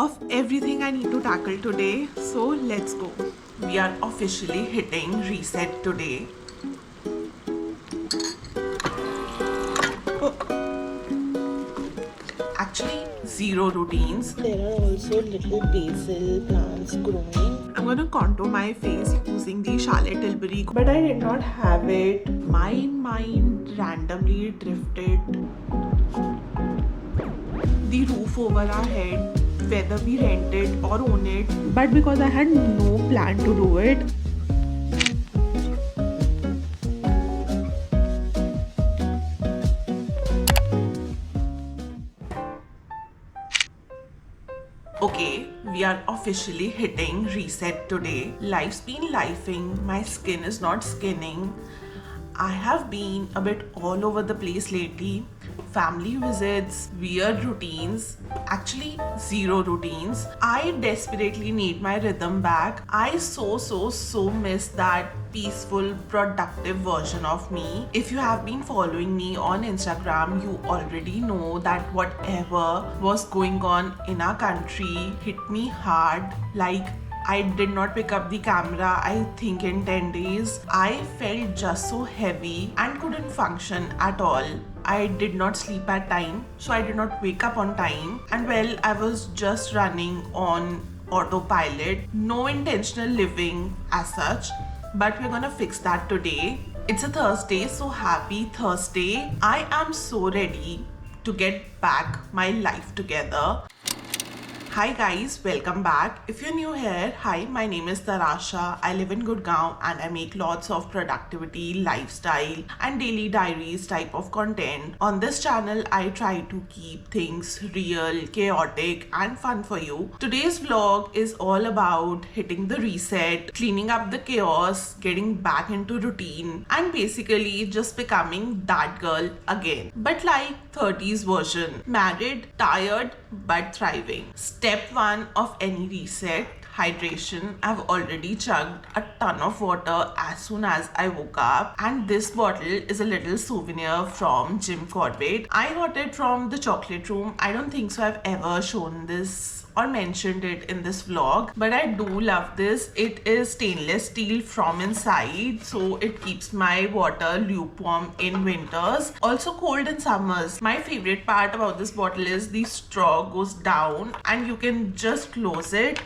of everything I need to tackle today. So let's go. We are officially hitting reset today. Actually, zero routines. There are also little basil plants growing. I'm gonna contour my face using the Charlotte Tilbury, but I did not have it. My mind randomly drifted the roof over our head, whether we rent it or own it. But because I had no plan to do it, okay, we are officially hitting reset today. Life's been lifing, my skin is not skinning. I have been a bit all over the place lately. Family visits, weird routines, actually zero routines. I desperately need my rhythm back. I so miss that peaceful, productive version of me. If you have been following me on Instagram, you already know that whatever was going on in our country hit me hard. Like, I did not pick up the camera, I think, in 10 days. I felt just so heavy and couldn't function at all. I did not sleep at time, so I did not wake up on time. And well, I was just running on autopilot, no intentional living as such. But we're gonna fix that today. It's a Thursday, so happy Thursday. I am so ready to get back my life together. Hi guys, welcome back. If you're new here, hi, my name is Tarasha. I live in Gurgaon and I make lots of productivity, lifestyle and daily diaries type of content. On this channel, I try to keep things real, chaotic and fun for you. Today's vlog is all about hitting the reset, cleaning up the chaos, getting back into routine and basically just becoming that girl again. But like 30s version, married, tired but thriving. Step 1 of any reset, hydration. I've already chugged a ton of water as soon as I woke up, and this bottle is a little souvenir from Jim Corbett. I got it from the chocolate room. I don't think so I've ever shown this or mentioned it in this vlog, but I do love this. It is stainless steel from inside, so it keeps my water lukewarm in winters, also cold in summers. My favorite part about this bottle is the straw goes down and you can just close it,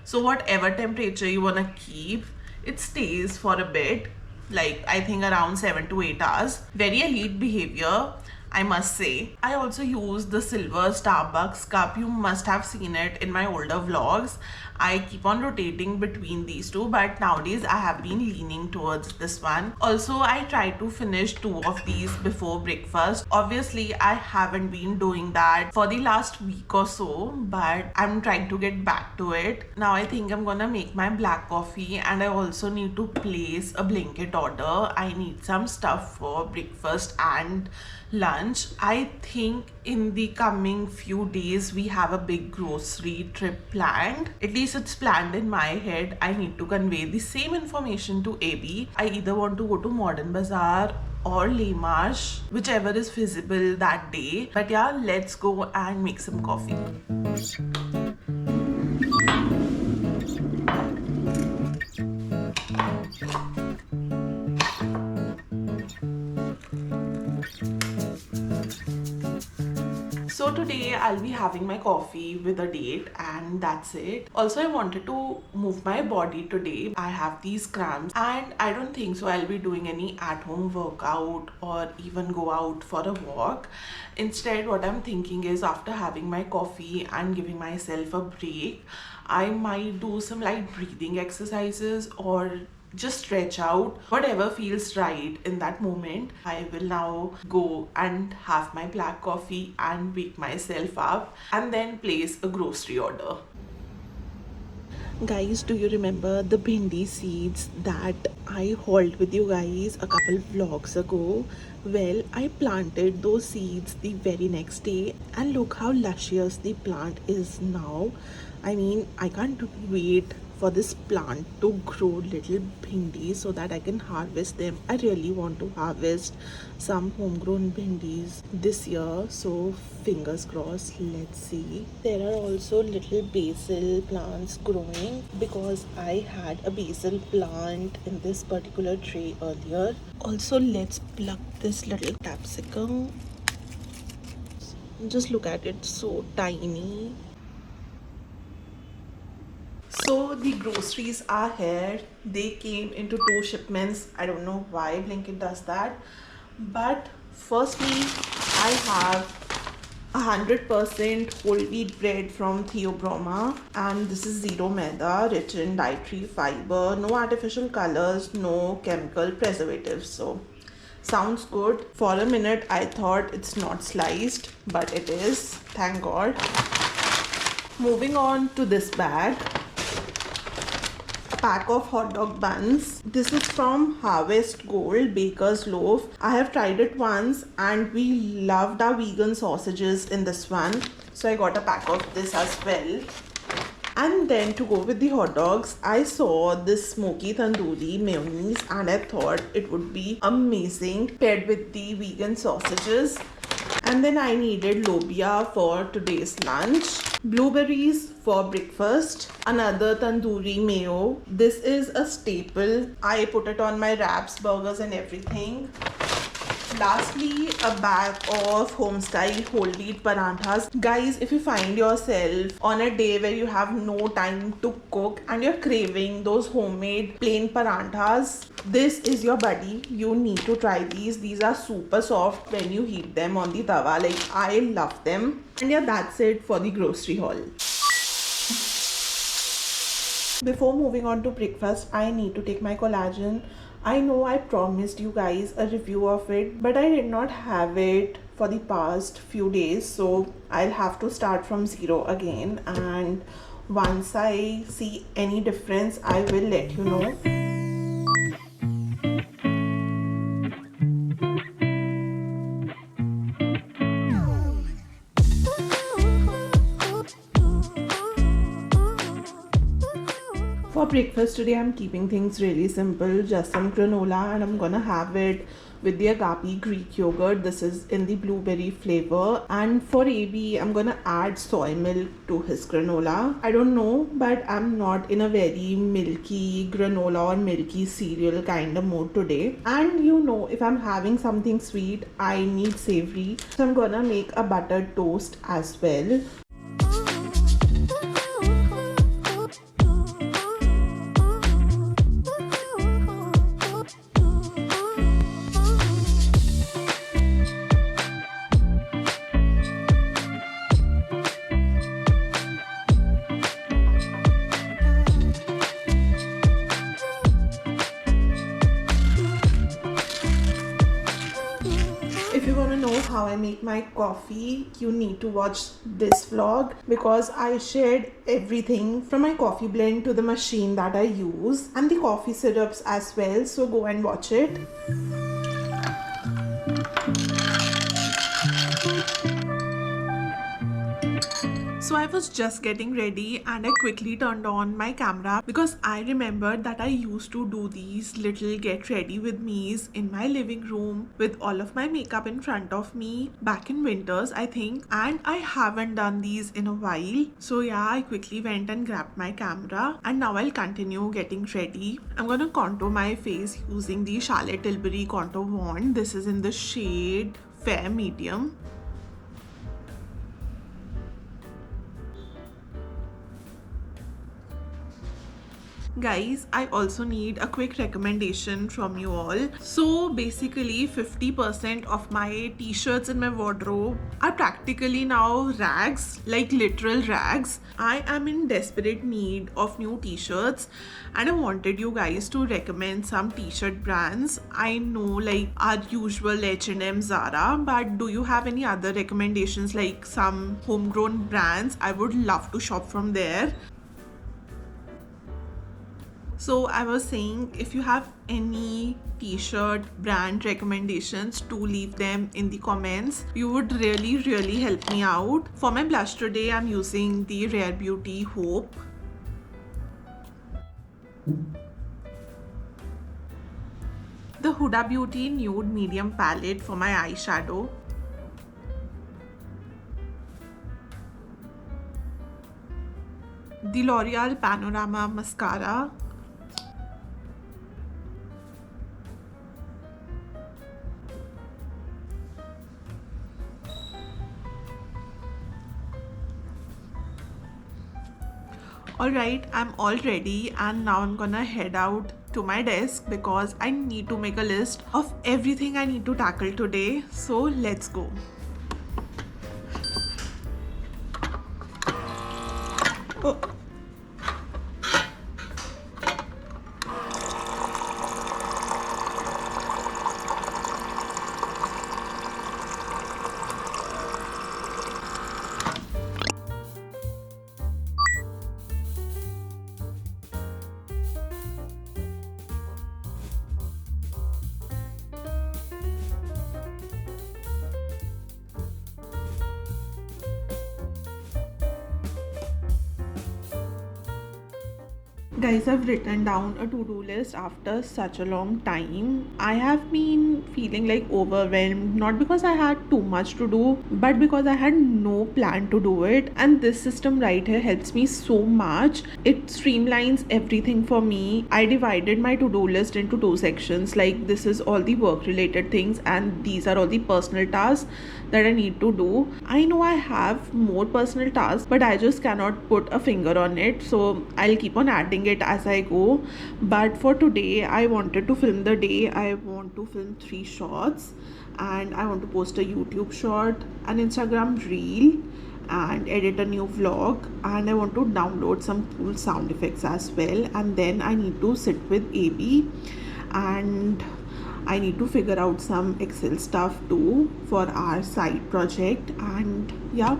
so whatever temperature you want to keep, it stays for a bit, like I think around 7 to 8 hours. Very elite behavior, I must say. I also use the silver Starbucks cup. You must have seen it in my older vlogs. I keep on rotating between these two, but nowadays I have been leaning towards this one. Also, I try to finish 2 of these before breakfast. Obviously, I haven't been doing that for the last week or so, but I'm trying to get back to it. Now I think I'm gonna make my black coffee, and I also need to place a Blinkit order. I need some stuff for breakfast and lunch. I think in the coming few days we have a big grocery trip planned. At least it's planned in my head. I need to convey the same information to AB. I either want to go to Modern Bazaar or Le Marche, whichever is feasible that day. But yeah, let's go and make some coffee. So today I'll be having my coffee with a date, and that's it. Also, I wanted to move my body today. I have these cramps and I don't think so I'll be doing any at-home workout or even go out for a walk. Instead, what I'm thinking is, after having my coffee and giving myself a break, I might do some light breathing exercises or just stretch out, whatever feels right in that moment. I will now go and have my black coffee and wake myself up and then place a grocery order. Guys, do you remember the bhindi seeds that I hauled with you guys a couple vlogs ago? Well, I planted those seeds the very next day, and look how luscious the plant is now. I mean, I can't wait for this plant to grow little bhindis so that I can harvest them. I really want to harvest some homegrown bhindis this year, so fingers crossed. Let's see. There are also little basil plants growing because I had a basil plant in this particular tray earlier. Also, let's pluck this little capsicum. Just look at it, so tiny. So the groceries are here. They came into 2 shipments. I don't know why Blinkit does that. But firstly, I have 100% whole wheat bread from Theobroma, and this is zero maida, rich in dietary fiber, no artificial colors, no chemical preservatives. So sounds good. For a minute I thought it's not sliced, but it is, thank god. Moving on to this bag, pack of hot dog buns. This is from Harvest Gold Baker's Loaf. I have tried it once and we loved our vegan sausages in this one, so I got a pack of this as well. And then to go with the hot dogs, I saw this smoky tandoori mayonnaise and I thought it would be amazing paired with the vegan sausages. And then I needed lobia for today's lunch, blueberries for breakfast, another tandoori mayo. This is a staple. I put it on my wraps, burgers and everything. Lastly, a bag of home style whole wheat paranthas. Guys, if you find yourself on a day where you have no time to cook and you're craving those homemade plain paranthas, this is your buddy. You need to try these. These are super soft when you heat them on the tawa. Like, I love them. And yeah, that's it for the grocery haul. Before moving on to breakfast, I need to take my collagen. I know I promised you guys a review of it, but I did not have it for the past few days, so I'll have to start from zero again, and once I see any difference I will let you know. For breakfast today, I'm keeping things really simple, just some granola, and I'm gonna have it with the agape Greek yogurt. This is in the blueberry flavor. And for AB, I'm gonna add soy milk to his granola. I don't know, but I'm not in a very milky granola or milky cereal kind of mood today. And you know, if I'm having something sweet, I need savory. So I'm gonna make a buttered toast as well. If you want to know how I make my coffee, you need to watch this vlog because I shared everything from my coffee blend to the machine that I use and the coffee syrups as well, so go and watch it. So I was just getting ready and I quickly turned on my camera because I remembered that I used to do these little get ready with me's in my living room with all of my makeup in front of me back in winters, I think, and I haven't done these in a while. So yeah, I quickly went and grabbed my camera and now I'll continue getting ready. I'm gonna contour my face using the Charlotte Tilbury contour wand. This is in the shade Fair Medium. Guys, I also need a quick recommendation from you all. So basically 50% of my t-shirts in my wardrobe are practically now rags, like literal rags. I am in desperate need of new t-shirts and I wanted you guys to recommend some t-shirt brands. I know like our usual H&M, Zara, but do you have any other recommendations, like some homegrown brands? I would love to shop from there. So I was saying, if you have any t-shirt brand recommendations, to leave them in the comments. You would really help me out. For my blush today, I'm using the Rare Beauty Hope. The Huda Beauty Nude Medium Palette for my eyeshadow. The L'Oreal Panorama Mascara. Alright, I'm all ready and now I'm gonna head out to my desk because I need to make a list of everything I need to tackle today. So let's go. Oh. Guys, I've written down a to-do list after such a long time. I have been feeling like overwhelmed, not because I had too much to do, but because I had no plan to do it. And this system right here helps me so much. It streamlines everything for me. I divided my to-do list into two sections. Like, this is all the work-related things, and these are all the personal tasks that I need to do. I know I have more personal tasks, but I just cannot put a finger on it. So I'll keep on adding it as I go. But for today, I wanted to film the day. I want to film 3 shots, and I want to post a YouTube short, an Instagram reel, and edit a new vlog, and I want to download some cool sound effects as well. And then I need to sit with AB, and I need to figure out some Excel stuff too for our side project. And yeah,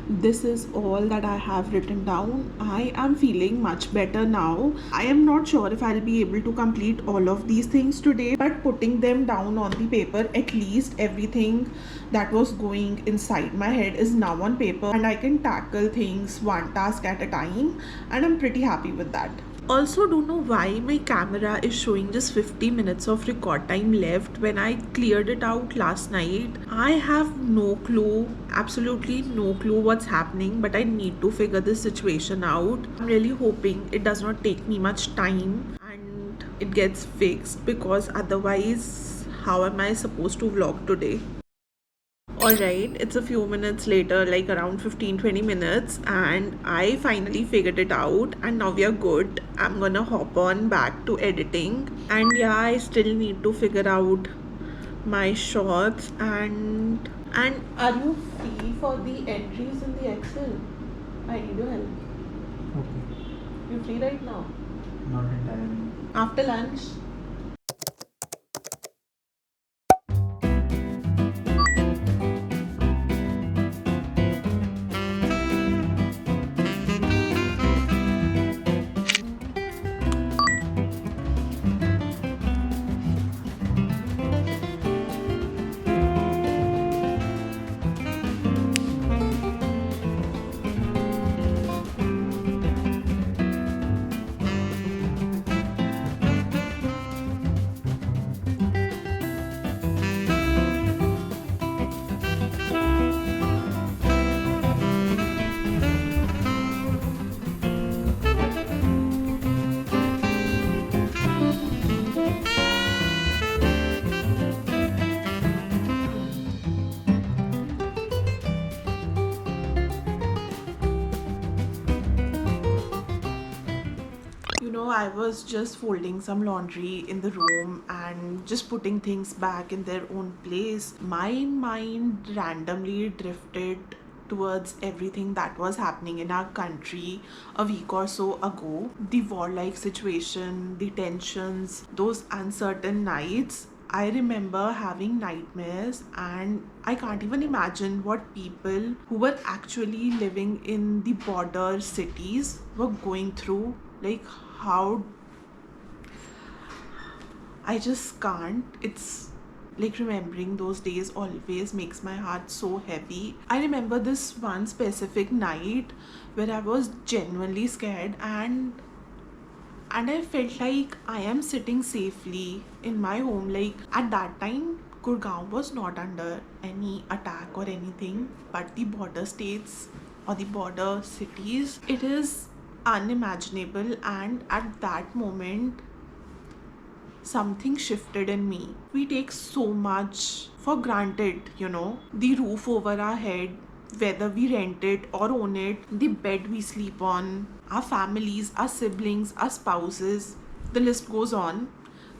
this is all that I have written down. I am feeling much better now. I am not sure if I'll be able to complete all of these things today, but putting them down on the paper, at least everything that was going inside my head is now on paper, and I can tackle things one task at a time, and I'm pretty happy with that. Also, don't know why my camera is showing just 50 minutes of record time left when I cleared it out last night. I have no clue, absolutely no clue what's happening, but I need to figure this situation out. I'm really hoping it does not take me much time and it gets fixed, because otherwise, how am I supposed to vlog today? Alright, it's a few minutes later, like around 15-20 minutes, and I finally figured it out, and now we are good. I'm gonna hop on back to editing, and yeah, I still need to figure out my shots. And are you free for the entries in the Excel? I need your help. Okay, You free right now? not entirely. After lunch? I was just folding some laundry in the room and just putting things back in their own place. My mind randomly drifted towards everything that was happening in our country a week or so ago. The warlike situation, the tensions, those uncertain nights. I remember having nightmares, and I can't even imagine what people who were actually living in the border cities were going through. Like, how I just can't. It's like remembering those days always makes my heart so heavy. I remember this one specific night where I was genuinely scared, and and I felt like I am sitting safely in my home. Like at that time, Gurgaon was not under any attack or anything, but the border states or the border cities, it is unimaginable. And at that moment, something shifted in me. We take so much for granted, the roof over our head, whether we rent it or own it, the bed we sleep on, our families, our siblings, our spouses, the list goes on.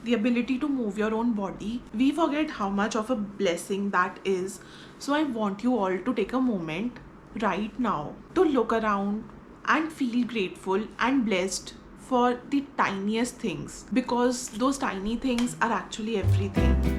The ability to move your own body, we forget how much of a blessing that is. So, I want you all to take a moment right now to look around and feel grateful and blessed for the tiniest things, because those tiny things are actually everything.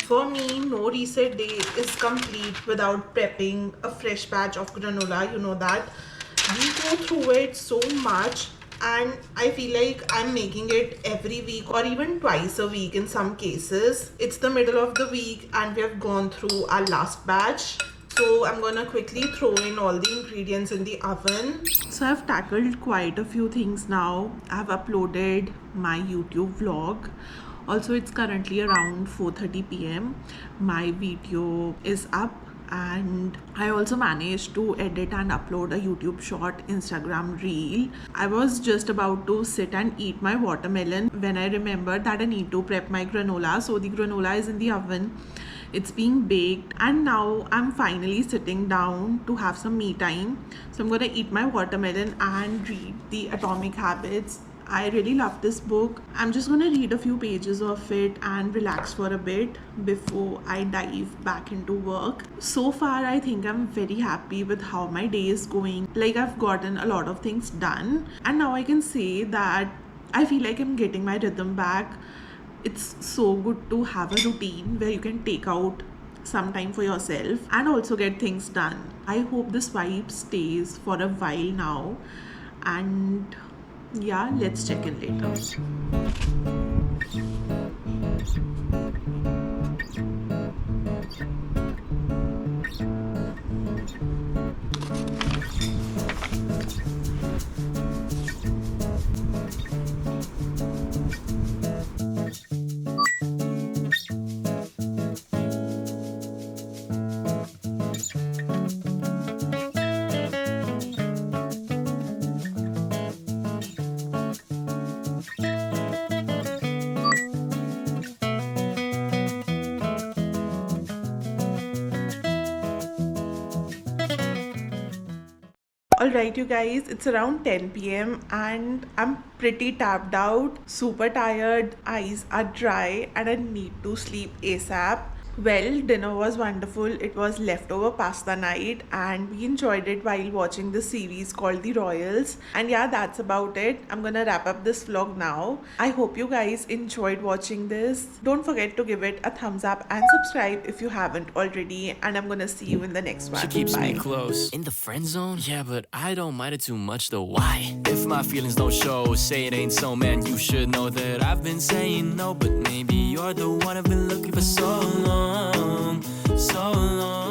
For me, no reset day is complete without prepping a fresh batch of granola. You know that. We go through it so much, and I feel like I'm making it every week or even twice a week in some cases. It's the middle of the week, and we have gone through our last batch. So I'm gonna quickly throw in all the ingredients in the oven. So I've tackled quite a few things now. I've uploaded my YouTube vlog. Also, it's currently around 4:30 p.m. My video is up, and I also managed to edit and upload a YouTube short Instagram reel. I was just about to sit and eat my watermelon when I remembered that I need to prep my granola. So the granola is in the oven. It's being baked, and now I'm finally sitting down to have some me time. So I'm gonna eat my watermelon and read The Atomic Habits. I really love this book. I'm just gonna read a few pages of it and relax for a bit before I dive back into work. So far, I think I'm very happy with how my day is going. Like, I've gotten a lot of things done, and now I can say that I feel like I'm getting my rhythm back. It's so good to have a routine where you can take out some time for yourself and also get things done. I hope this vibe stays for a while now, and yeah, let's check in later. Alright, you guys, it's around 10 p.m. and I'm pretty tapped out, super tired, eyes are dry, and I need to sleep ASAP. Well, dinner was wonderful. It was leftover pasta night, and we enjoyed it while watching this series called The Royals. And yeah, that's about it. I'm gonna wrap up this vlog now. I hope you guys enjoyed watching this. Don't forget to give it a thumbs up and subscribe if you haven't already. And I'm gonna see you in the next one. She keeps me Bye. close. In the friend zone? Yeah, but I don't mind it too much though. Why? If my feelings don't show, say it ain't so, man. You should know that I've been saying no, but maybe you're the one I've been looking for so long, so long.